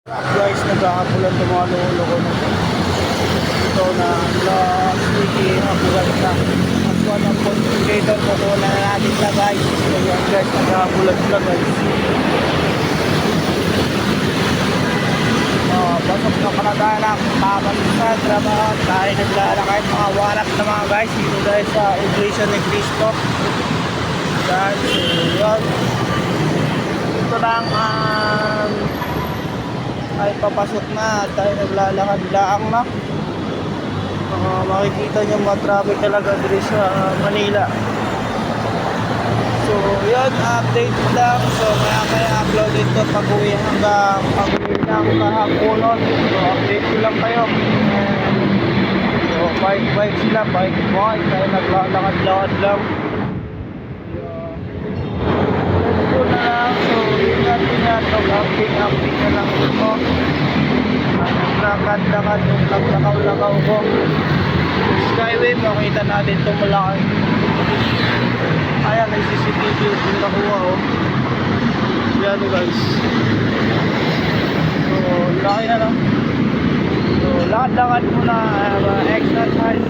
Guys, nagkakapulan itong mga lolo ko na ito na sticky hapulan na ako ng concentrator ko ko na natin na guys. So yan guys, nagkakapulan sila guys. Pasok na pala tayo ng tabang sa trabaho tayo naglalakay mga warak na mga guys dito dahil sa Iglesia ni Cristo. Guys, so yan ito lang ay papasok na tayo naglalakad laang na. Makikita nyo mga traffic talaga dito sa Manila. So yun, update lang. So maya upload ito pag-uwi hanggang pag-uwi ng kahaponon. So update ko lang kayo. So bike sila, bike tayo naglalakad-lakad lang. So na lang. So yun natin na ito, update na lang ito. Naglakad-lakad yung naglakaw-lakaw ko. Skyway, makita natin itong malaki. Ayan, may CCTV yung nakuha oh. Yan guys. So, laki na lang. So, lakad-lakad muna. Exercise.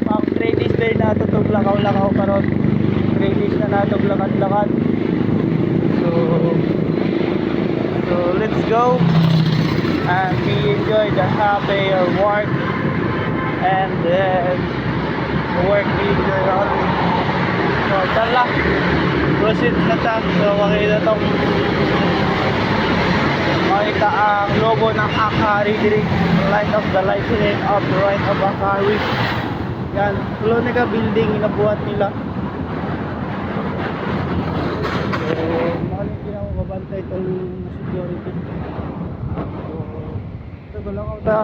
Pang 3 days din na ito itong lakaw-lakaw karon. 3 days na na itong lakad-lakad. So, let's go. And we enjoy the happy work. And then, work we enjoy only. So, tala. Proceed na ta. So, makita ang logo ng Akari diri. Light of the lightning of the right of Akari. Yan. Colonica building inabuhat nila. So, makaliki na mo babantay itong security. So, ito lang ako ta.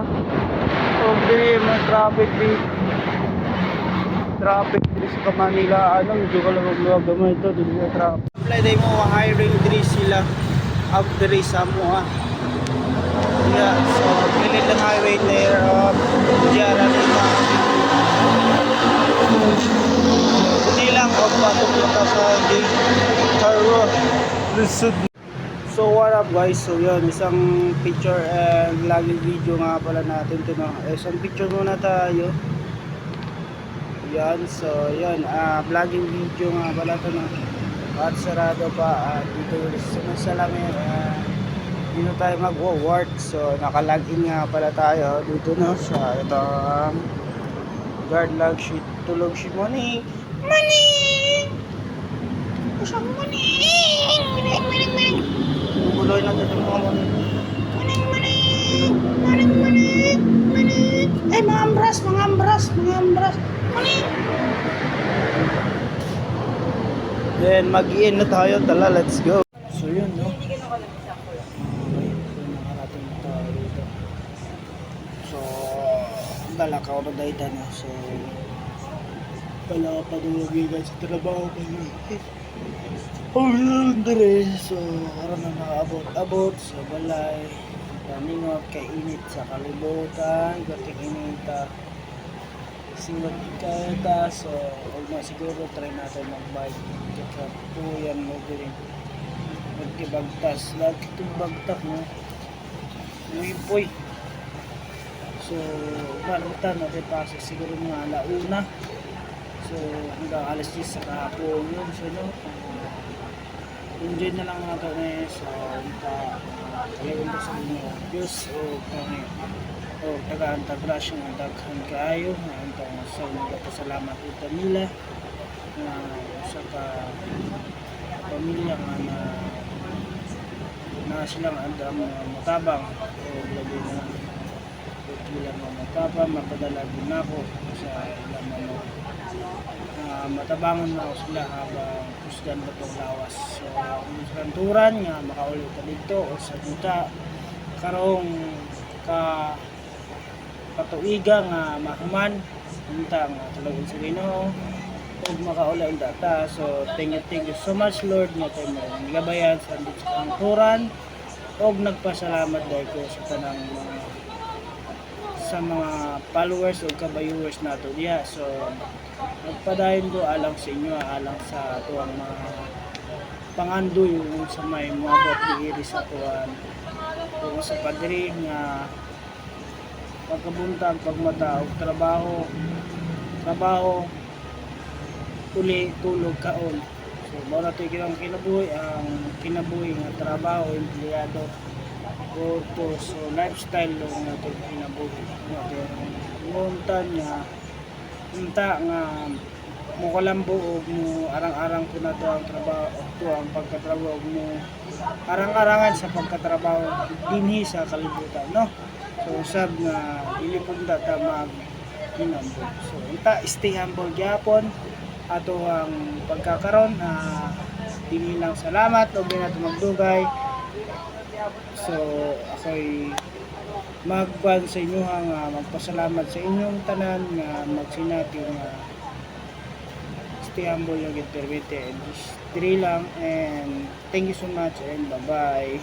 So, diri mga traffic sa Manila, medyo ka lang magluwag naman ito, dito sa traffic. Apply day mo, hiring diri sila out diri sa Mua. Yeah, so pilit lang highway there Jara Lima. Hindi lang o patupunta sa Haro Lusud. So what up guys, so yun, isang picture and vlogging video nga pala natin ito na. Isang picture muna tayo. Yan, so yun, vlogging video nga pala ito na. At sarado pa, dito sa salamin, dito tayo mag-work. So naka-login nga pala tayo dito na sa ito guard log sheet. Tulog si Money. Usang Money. Buloy na dito mga Money. Eh mga ambras. Money. Then mag-i-in na tayo, tala, let's go. So yun, no? Okay, so nakarating na tayo dito. So, dalakaw na dahil na. So, wala ka pa dumagi guys sa trabaho ko yun. Oh, yun, dali. So, karoon na nakaabot sa balay. Kaningot, kainit sa kalibutan. Gating inita. Singot kaya so huwag na siguro try natin mag-bike kaya po yan mo din magkibagtas lahat itong bagtak mo uipoy. So malutan natin pasok siguro mga alauna, so hanggang alas 10 sa kahapon yun. So no, enjoy na lang natin so kalawin ko sa inyo Diyos o kami o taga-anta grasya nga daghan kaayo ang sa nagpasalamat ito nila sa pamilya nga na silang andam matabang o labi na bilang matabang mapadala din ako sa ilang matabangan na ako sila habang kusgan na itong lawas. So kung sa kanturan nga makaulit ka dito o sa duta karong patuiga nga mahuman punta nga talagang sa Ginoo ug makaula ang data. So thank you so much Lord nga tayo gabayan sa kanturan ug nagpasalamat dahil ko sa tanang sa mga followers o kabayuwers nato diya. So nagpadayon ko alang sa inyo, alang sa tuwang mga pangandoy yung sa may moabot di iri sa tuwan kung sa padre nga pagkabuntag pagmata og trabaho uli tulog kaon. So mao na to'y kinang kinabuhi ang kinabuhi nga trabaho empleyado o to so lifestyle lo nga to'y kinabuhi nga nguntan nga unta nga mo kalambo og mo arang-arang ko na to ang trabaho to ang pagkatrabaho mo arang-arangan sa pagkatrabaho dinhi sa kalibutan no. So usab nga dili pud ta mag hinambol. So unta stay humble gyapon ato ang pagkakaron dinhi lang salamat og nato magdugay. So ako'y magkuhan sa inyo nga magpasalamat sa inyong tanan nga magsinati nga stay humble yung intervete and just diri lang and thank you so much and bye bye.